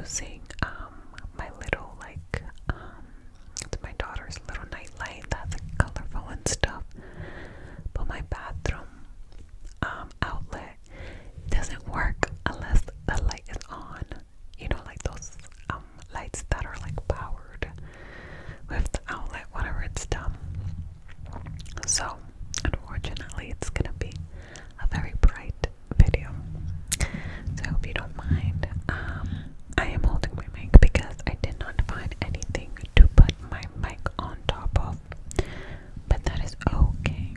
using my little it's my daughter's little night light that's like colorful and stuff, but my bathroom outlet doesn't work unless the light is on. You know, like those lights that are like powered with the outlet whenever it's done. So unfortunately it's gonna be a very bright video, so I hope you don't mind. I am holding my mic because I did not find anything to put my mic on top of, but that is okay.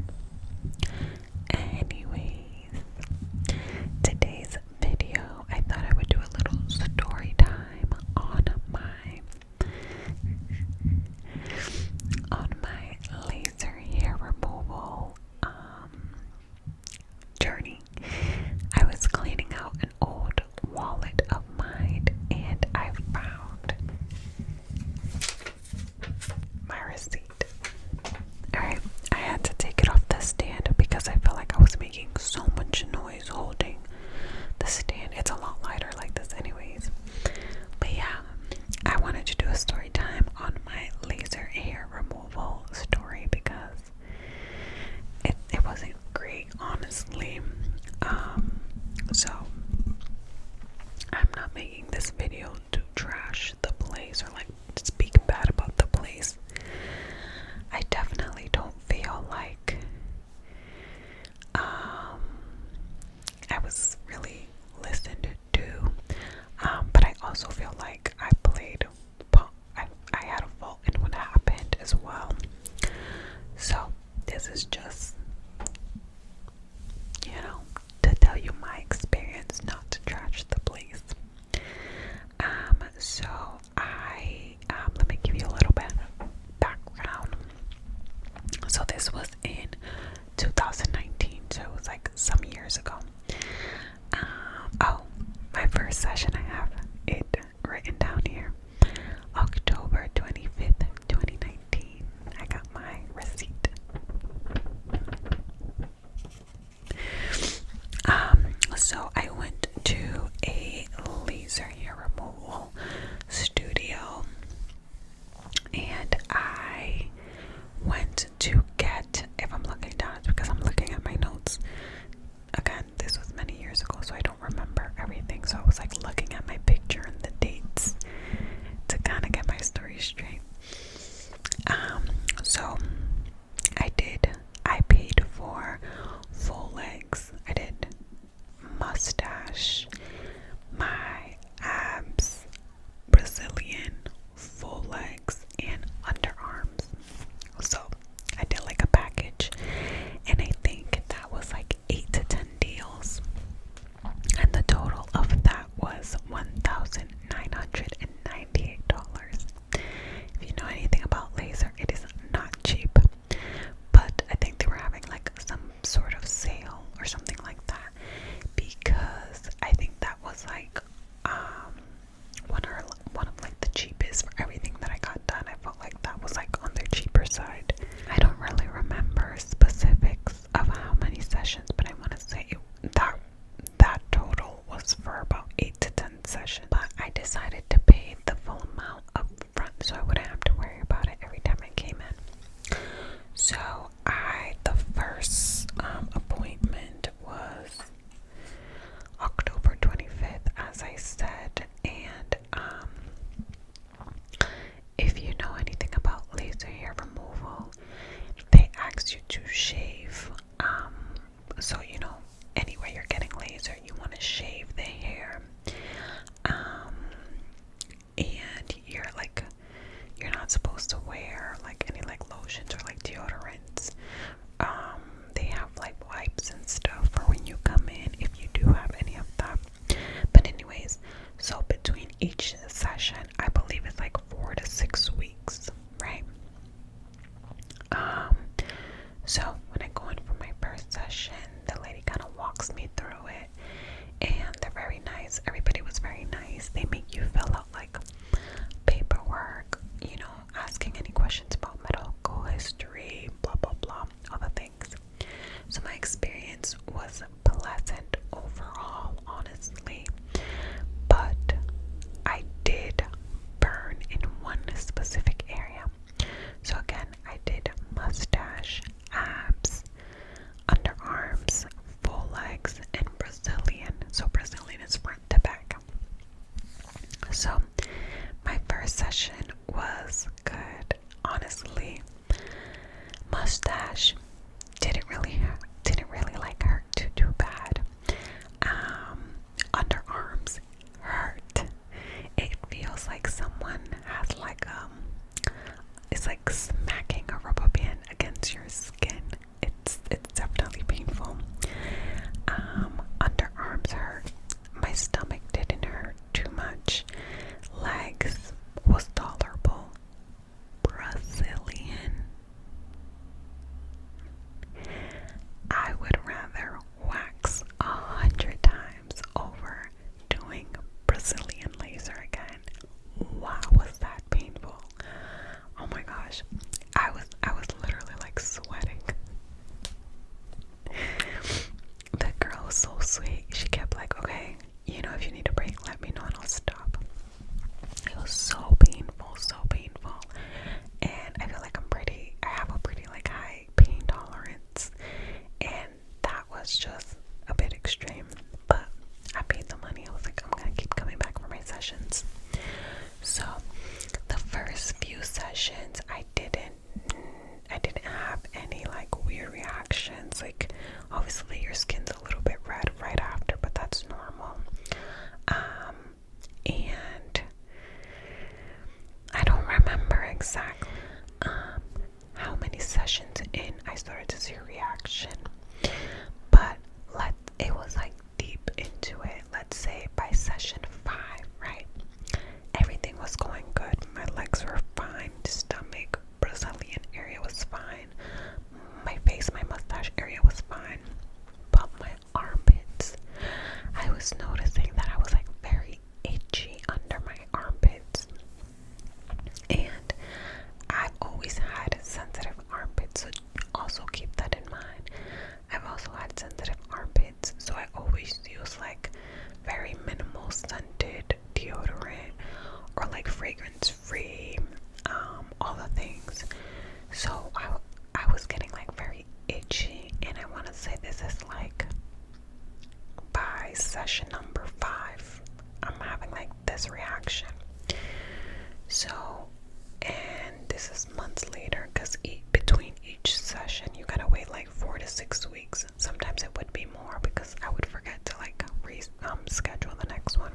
Anyways, today's video, I thought I would do a little story time on my laser hair removal journey. I was cleaning out an old wallet of mine and I found my receipt. Alright, I had to take it off the stand because I felt like I was making so much noise holding the stand. It's a lot lighter like this anyways. But yeah, I wanted to do a story time on my laser hair removal story because it wasn't great, honestly. So I'm not making this video to trash the place or like speak bad about the place. I definitely don't feel like I was really listened to, but I also feel like I had a fault in what happened as well. So this is just, to tell you my experience, not to trash the place. So let me give you a little bit of background. So this was in 2019, so it was like some years ago. My first session, I have it written down here. October 25th, 2019. I got my receipt. So I went to a laser hair removal studio and I went to get, if I'm looking down, it's because I'm looking at my notes. Again, this was many years ago, so I don't remember everything. So I was like looking at my picture and the dates to kind of get my story straight. So I paid for full legs. I did mustache, my abs, Brazilian, full legs, and underarms. So I did like a package, and I think that was like 8 to 10 deals, and the total of that was $1,998. If you know anything about laser, it is not cheap, but I think they were having like some sort of sale or something like that, because I think that was like one of like the cheapest for everything that I got done. I felt like that was like on their cheaper side. I don't really remember specifics of how many sessions, but I want to say that total was for about 8 to 10 sessions. But I decided to pay the full amount up front so I wouldn't have to worry about it every time I came in. So the first appointment was October 25th, as I said, and if you know anything about laser hair removal, they ask you to shave. So anywhere you're getting laser, you want to shave the hair, and you're not supposed to wear like any like lotions or like deodorants. They have like wipes and stuff for when you come in, if you do have any of that. But anyways, so between each session, I believe it's like 4 to 6 weeks, right? So when I go in for my first session, the lady kind of walks me through it, and they're very nice. Everybody was very nice. They make you fill out like paperwork, asking any questions about medical history, blah blah blah, all the things. So my experience was pleasant overall, honestly, but I So my first session was good. Honestly, mustache didn't really like hurt too bad. Underarms hurt. It feels like someone has like it's like smacking a rubber band against your skin. It's definitely painful. Underarms hurt. My stomach didn't hurt too much. Legs was tolerable. Brazilian. I would rather wax 100 times over doing Brazilian laser again. Wow, was that painful? Oh my gosh. I was literally like sweating. The girl was so sweet. She kept like, okay, you know, if you need a break, let me know and I'll stop. It was so painful, so painful. And I feel like I have a pretty like high pain tolerance. And that was just a bit extreme. But I paid the money. I was like, I'm gonna keep coming back for my sessions. So the first few sessions I didn't have any like weird reactions. Like obviously your skin's a little bit red right after, but that's normal. And I don't remember exactly how many sessions in I started to see a reaction, but it was like deep into it. Let's say by session 5, right? Everything was going good. My legs were fine. Stomach, Brazilian area was fine. My face, my mustache area was fine. But my armpits, I was noticing that I was like very itchy under my armpits. And I've always had sensitive armpits, so also keep that in mind. I've also had sensitive armpits, so I always use like very minimal scented deodorant or like fragrance free, all the things. So I was getting like very itchy, and I want to say this is like by session number 5 I'm having like this reaction. So, and this is months later, because between each session you gotta wait like 4 to 6 weeks. Sometimes it would be more because I would forget to like schedule the next one,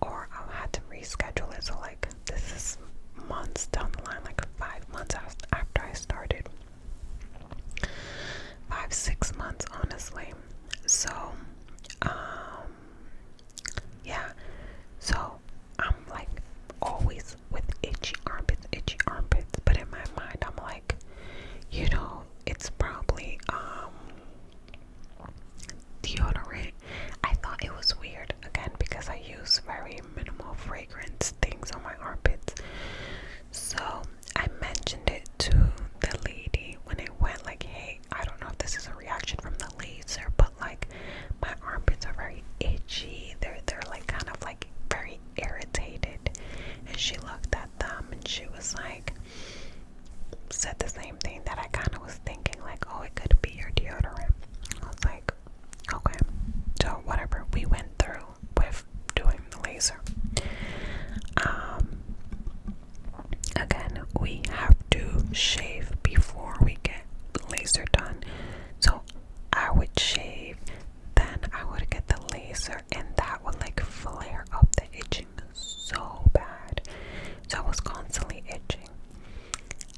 or I'll have to reschedule it. So like this is months down the line, like 5 months after I started. 5-6 months, honestly. So yeah, so I'm like always with itchy armpits, but in my mind I'm like, you know, it's probably deodorant. I thought it was weird again because I use very minimal fragrance things on my armpits. So I mentioned it to the lady when I went, like, hey, I don't know if this is a reaction from the laser, but like my armpits are very itchy. They're like kind of like very irritated. And she looked at them and she was like, said the same thing that I kind of was thinking, like, oh, it could be your deodorant. I was like, okay. So whatever, we went through with doing the laser. Again, we have to shave before we get laser done. So I would shave, then I would get the laser, and that would like flare up the itching so bad. So I was constantly itching.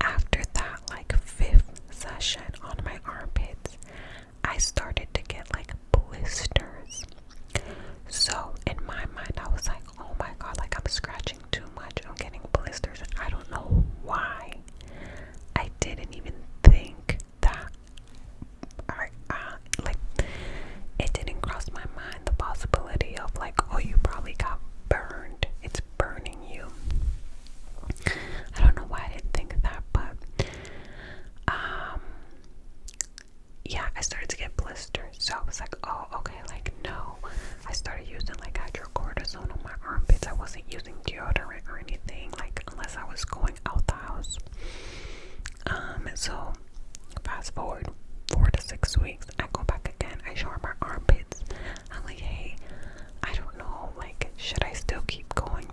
After that, like 5th session on my armpits, I started to get like blisters. So in my mind, I was like, oh my god, like I'm scratching too much, I'm getting blisters, and I don't know why. I didn't even think that like it didn't cross my mind the possibility of like, oh, you probably got burned, it's burning you. I don't know why I didn't think of that, but yeah, I started to get blisters. So I was like, oh, okay, like no. I started using like hydrocortisone on my armpits. I wasn't using deodorant or anything, like unless I was going out the house. So fast forward 4 to 6 weeks, I go back again. I shower my armpits. I'm like, hey, I don't know, like, should I still keep going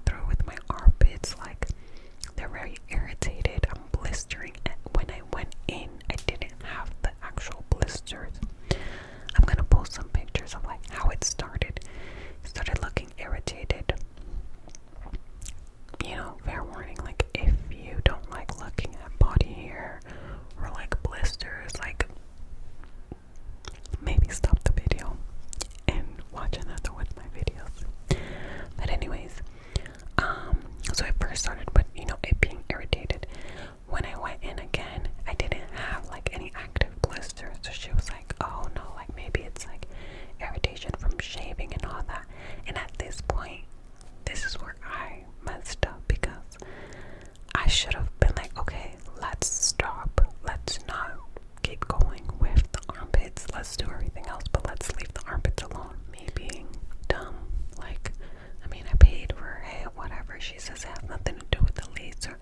She says it has nothing to do with the laser.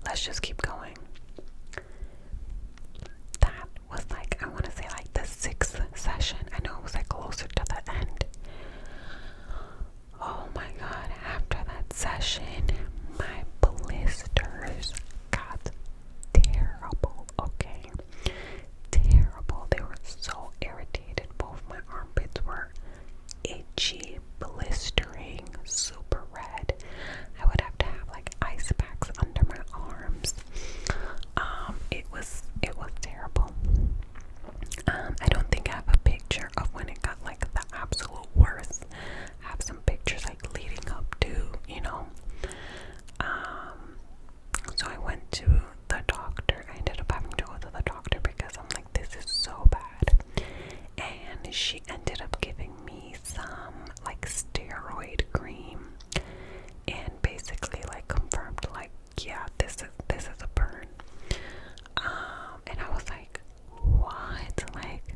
Let's just keep going. That was like, I want to say like the 6th session. I know it was like closer to the end. Oh my god, after that session, my blisters got terrible, okay? Terrible. They were so irritated. Both my armpits were itchy, blistering, super red. I would have to have like ice packs under my arms. It was terrible. I don't think I have a picture of when it got like the absolute worst. I have some pictures like leading up to, you know. So I went to the doctor. I ended up having to go to the doctor because I'm like, this is so bad. And she ended up giving me some like steroid cream and basically like confirmed like, yeah, this is a burn. And I was like, what? Like,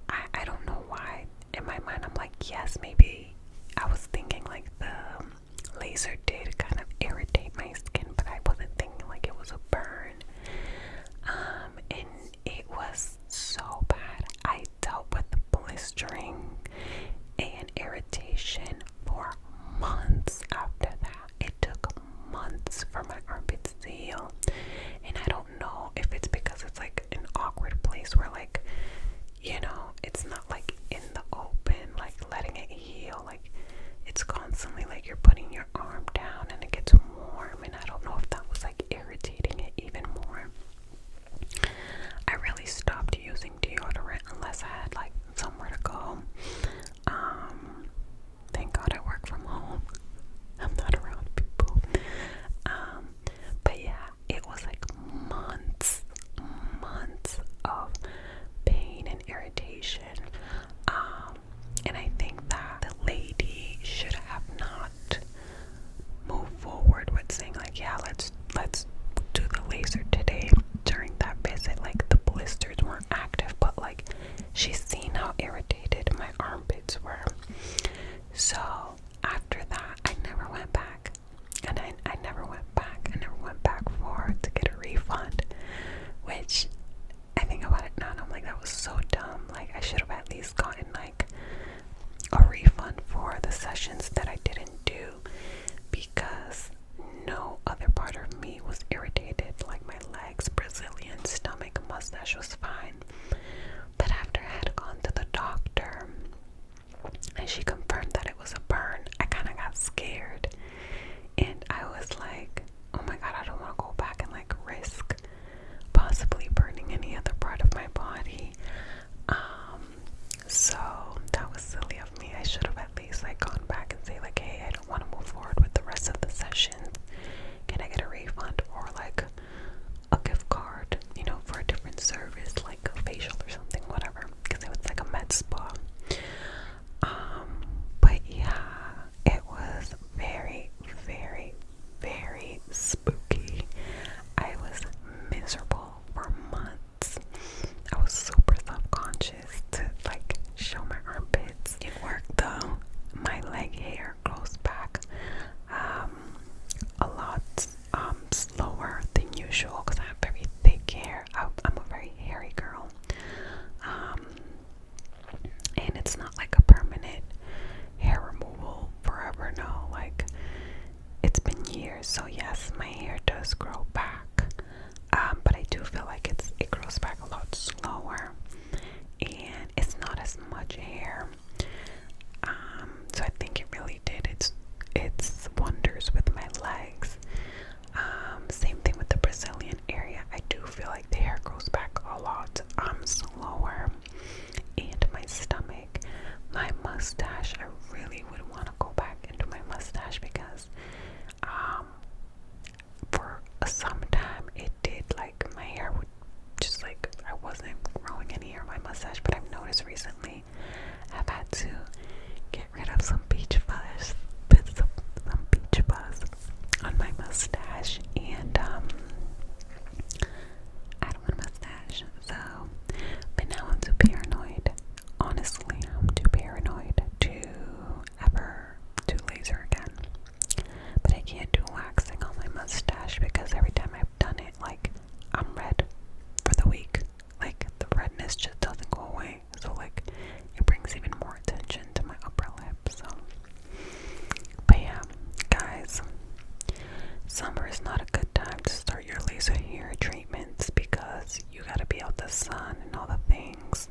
I don't know why. In my mind, I'm like, yes, maybe. I was thinking like the laser did kind of irritate my skin, but I wasn't thinking like it was a burn. And it was so bad. I dealt with blistering and irritation for months after that. It took months for my armpits to heal. And I don't know if it's because it's like an awkward place where like, you know, it's not like in the open, like letting it heal. Like it's constantly like you're putting your arm down and it gets warm, and I don't know if that was like irritating it even more. I really stopped using deodorant unless I had like somewhere to go. Thank God I work from home. I'm not around people. But yeah, it was like months of pain and irritation. And I think that the lady should have not moved forward with saying like, yeah, let's do the laser today. During that visit, like the blisters weren't active, but like she's seen how irritated my armpits were. So after that, I never went back. And I never went back. I never went back for to get a refund, which I think about it now and I'm like, that was so dumb. Like I should have at least gotten like a refund for the sessions that I didn't do, because no other part of me was irritated. Like my legs, Brazilian, stomach, mustache was fine. But after I had gone to the doctor and she confirmed that it was a burn, I kind of got scared. And I was like, oh my god, I don't want to go back and like risk possibly burning any other part of my body. So that was silly of me. I should have at least like gone back and say like, hey, I don't want to move forward with the rest of the sessions. Can I get a refund or like a gift card, you know, for a different service like a facial or something, whatever, because it was like a med spa. But yeah, it was very, very, very spooky. I was miserable for months. I was super self-conscious to like show my armpits. It worked though. My leg hair grows back a lot slower than usual because I have very thick hair. I'm a very hairy girl. And it's not like a permanent hair removal forever, no. Like it's been years, so yes, my hair does grow back. But I do feel like it grows back a lot slower, and it's not as much hair. So I think it really did its wonders with my legs. Same thing with the Brazilian area. I do feel like the hair grows back a lot slower. And my stomach, my mustache, I really would want to go back into my mustache because for some time it did, like my hair would just like, I wasn't growing any hair on my mustache, but I've noticed recently I've had summer is not a good time to start your laser hair treatments because you gotta be out the sun and all the things.